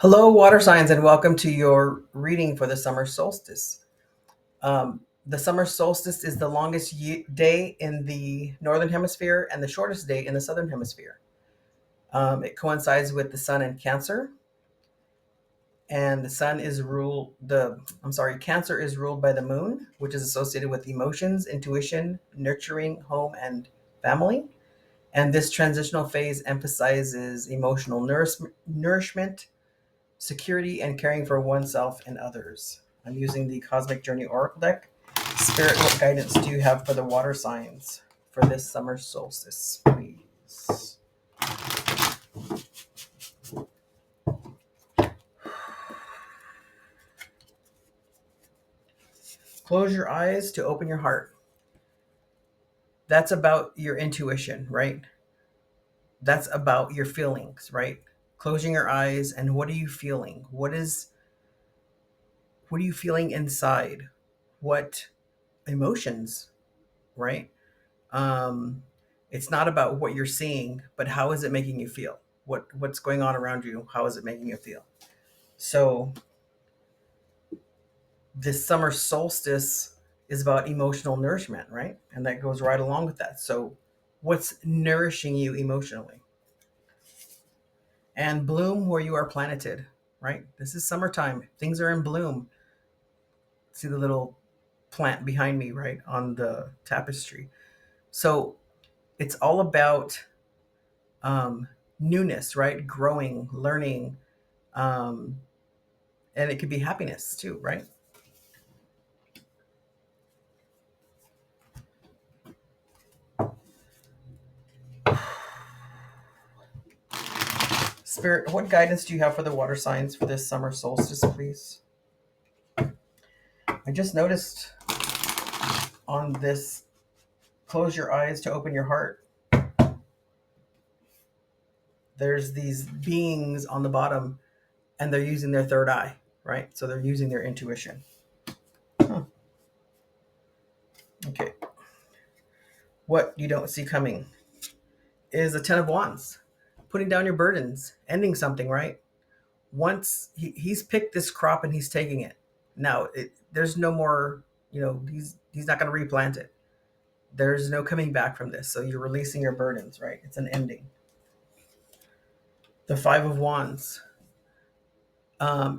Hello, water signs, and welcome to your reading for the summer solstice. The summer solstice is the longest day in the northern hemisphere and the shortest day in the southern hemisphere. It coincides with the sun in Cancer, and the sun is ruled. Cancer is ruled by the moon, which is associated with emotions, intuition, nurturing, home, and family. And this transitional phase emphasizes emotional nourishment, security, and caring for oneself and others. I'm using the Cosmic Journey Oracle deck. Spirit, what guidance do you have for the water signs for this summer solstice, please? Close your eyes to open your heart. That's about your intuition, right? That's about your feelings, right? Closing your eyes, and what are you feeling? What are you feeling inside? What emotions, right? um it's not about what you're seeing, but how is it making you feel? What's going on around you? How is it making you feel? So this summer solstice is about emotional nourishment, right? And that goes right along with that. So what's nourishing you emotionally? And bloom where you are planeted, right? This is summertime, things are in bloom. See the little plant behind me, right, on the tapestry. So it's all about um, newness, right? Growing, learning, um, and it could be happiness too, right? Spirit, what guidance do you have for the water signs for this summer solstice, please? I just noticed on this, close your eyes to open your heart. There's these beings on the bottom, and they're using their third eye, right? So they're using their intuition. Huh. Okay. What you don't see coming is a 10 of wands, putting down your burdens, ending something, right? Once he's picked this crop and he's taking it. Now there's no more, he's not going to replant it. There's no coming back from this. So you're releasing your burdens, right? It's an ending. The 5 of wands.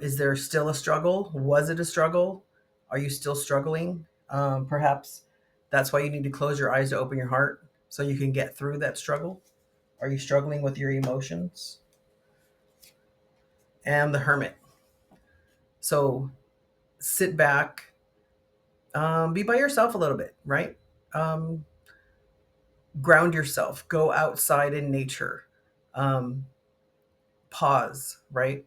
Is there still a struggle? Was it a struggle? Are you still struggling? Perhaps that's why you need to close your eyes to open your heart so you can get through that struggle. Are you struggling with your emotions? And the hermit. So sit back, be by yourself a little bit, right? Um, Ground yourself, go outside in nature, um, pause, right?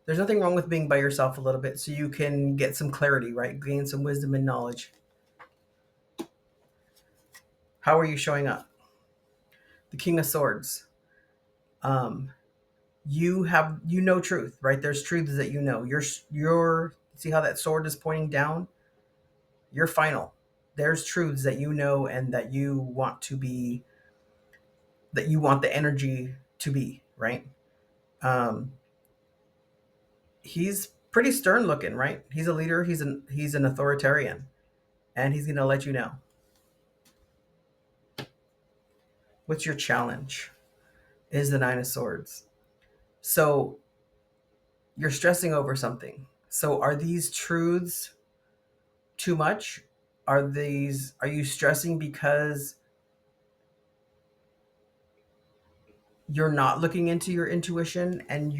There's nothing wrong with being by yourself a little bit so you can get some clarity, right? Gain some wisdom and knowledge. How are you showing up? The King of Swords. Um, you know truth, right? There's truths that you know. You're see how that sword is pointing down? You're final. There's truths that you know and that you want to be, that you want the energy to be, right? Um, he's pretty stern looking, right? He's a leader. He's an authoritarian, and he's gonna let you know. What's your challenge? Is the 9 of swords. So you're stressing over something. So are these truths too much? Are you stressing because you're not looking into your intuition, and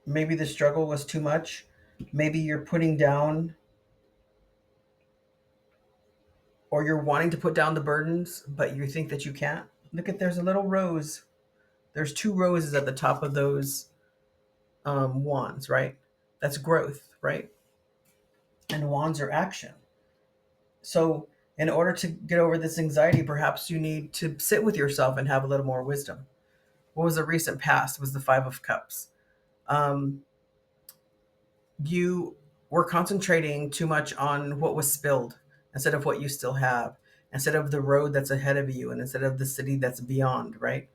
maybe the struggle was too much? Maybe you're putting down, or you're wanting to put down the burdens, but you think that you can't. Look at, there's a little rose. There's 2 roses at the top of those wands, right? That's growth, right? And wands are action. So in order to get over this anxiety, perhaps you need to sit with yourself and have a little more wisdom. What was the recent past? It was the 5 of cups. um, you were concentrating too much on what was spilled instead of what you still have, instead of the road that's ahead of you, and instead of the city that's beyond, right?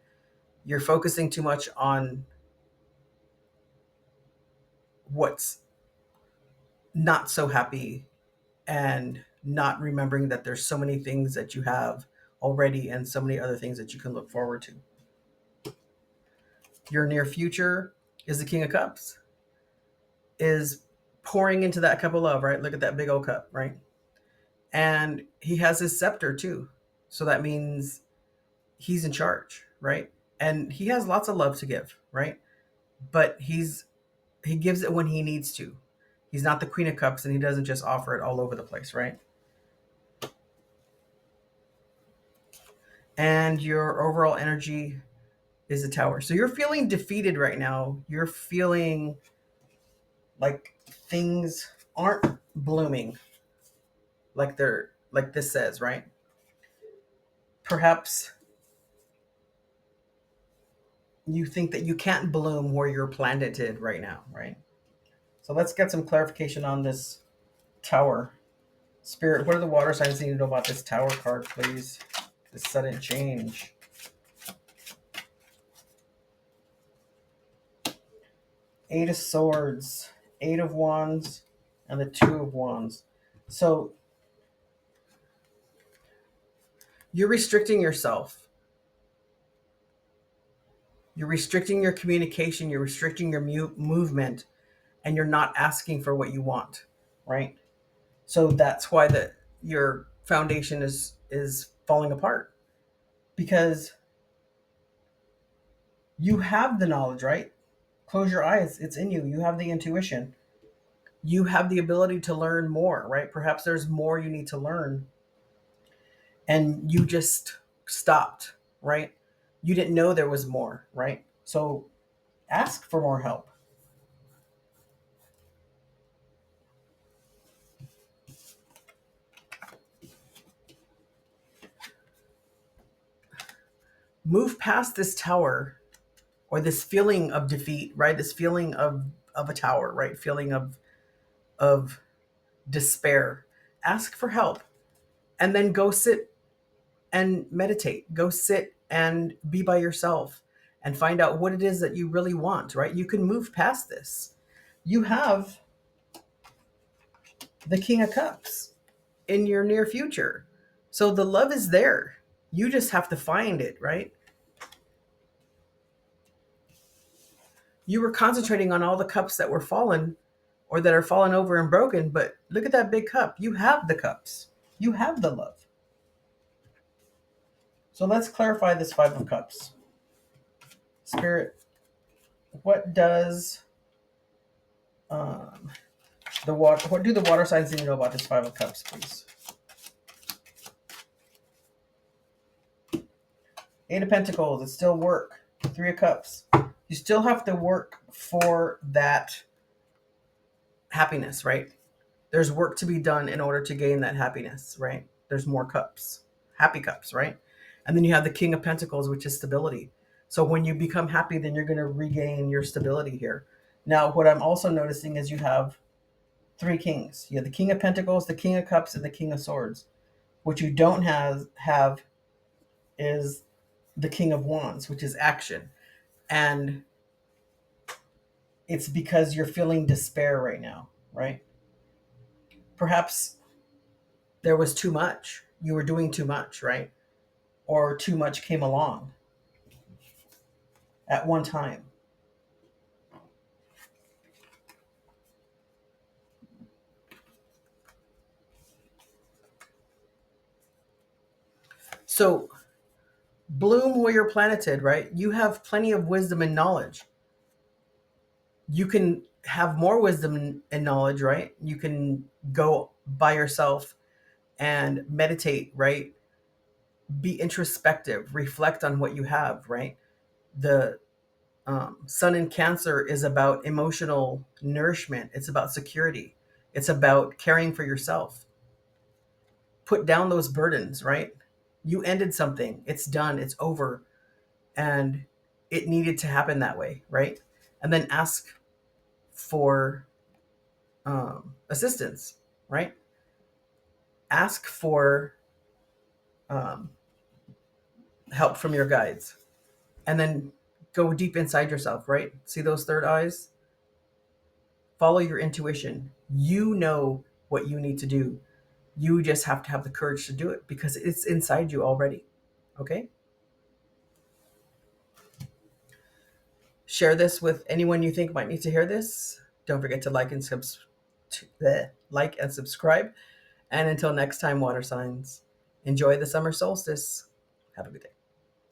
You're focusing too much on what's not so happy and not remembering that there's so many things that you have already and so many other things that you can look forward to. Your near future is the King of Cups, is pouring into that cup of love, right? Look at that big old cup, right? And he has his scepter too. So that means he's in charge, right? And he has lots of love to give, right? But he gives it when he needs to. He's not the Queen of Cups and he doesn't just offer it all over the place, right? And your overall energy is a Tower. So you're feeling defeated right now. You're feeling like things aren't blooming like this says, right? Perhaps you think that you can't bloom where you're planted right now, right? So let's get some clarification on this Tower. Spirit, what are the water signs need to know about this Tower card, please? This sudden change. Eight of Swords, Eight of Wands, and the Two of Wands. So you're restricting yourself. You're restricting your communication. You're restricting your movement, and you're not asking for what you want, right? So that's why your foundation is falling apart, because you have the knowledge, right? Close your eyes. It's in you. You have the intuition. You have the ability to learn more, right? Perhaps there's more you need to learn and you just stopped, right? You didn't know there was more, right? So ask for more help. Move past this tower or this feeling of defeat, right? This feeling of a tower, right? Feeling of despair. Ask for help and then go sit and meditate. Go sit and be by yourself and find out what it is that you really want, right? You can move past this. You have the King of Cups in your near future. So the love is there. You just have to find it, right? You were concentrating on all the cups that were fallen or that are fallen over and broken, but look at that big cup. You have the cups. You have the love. So let's clarify this Five of Cups. Spirit, what does um, the water? What do the water signs need to know about this Five of Cups, please? Eight of Pentacles. It's still work. Three of Cups. You still have to work for that happiness, right? There's work to be done in order to gain that happiness, right? There's more cups, happy cups, right? And then you have the King of Pentacles, which is stability. So when you become happy, then you're going to regain your stability here. Now, what I'm also noticing is you have three kings. You have the King of Pentacles, the King of Cups, and the King of Swords. What you don't have is the King of Wands, which is action. And it's because you're feeling despair right now, right? Perhaps there was too much. You were doing too much, right? Or too much came along at one time. So bloom where you're planted, right? You have plenty of wisdom and knowledge. You can have more wisdom and knowledge, right? You can go by yourself and meditate, right? Be introspective, reflect on what you have, right? The Sun in Cancer is about emotional nourishment. It's about security. It's about caring for yourself. Put down those burdens, right? You ended something. It's done. It's over. And it needed to happen that way, right? And then ask for assistance, right? Ask for um, help from your guides. And then go deep inside yourself, right? See those third eyes? Follow your intuition. You know what you need to do. You just have to have the courage to do it because it's inside you already. Okay? Share this with anyone you think might need to hear this. Don't forget to like and subscribe. And until next time, water signs, enjoy the summer solstice. Have a good day.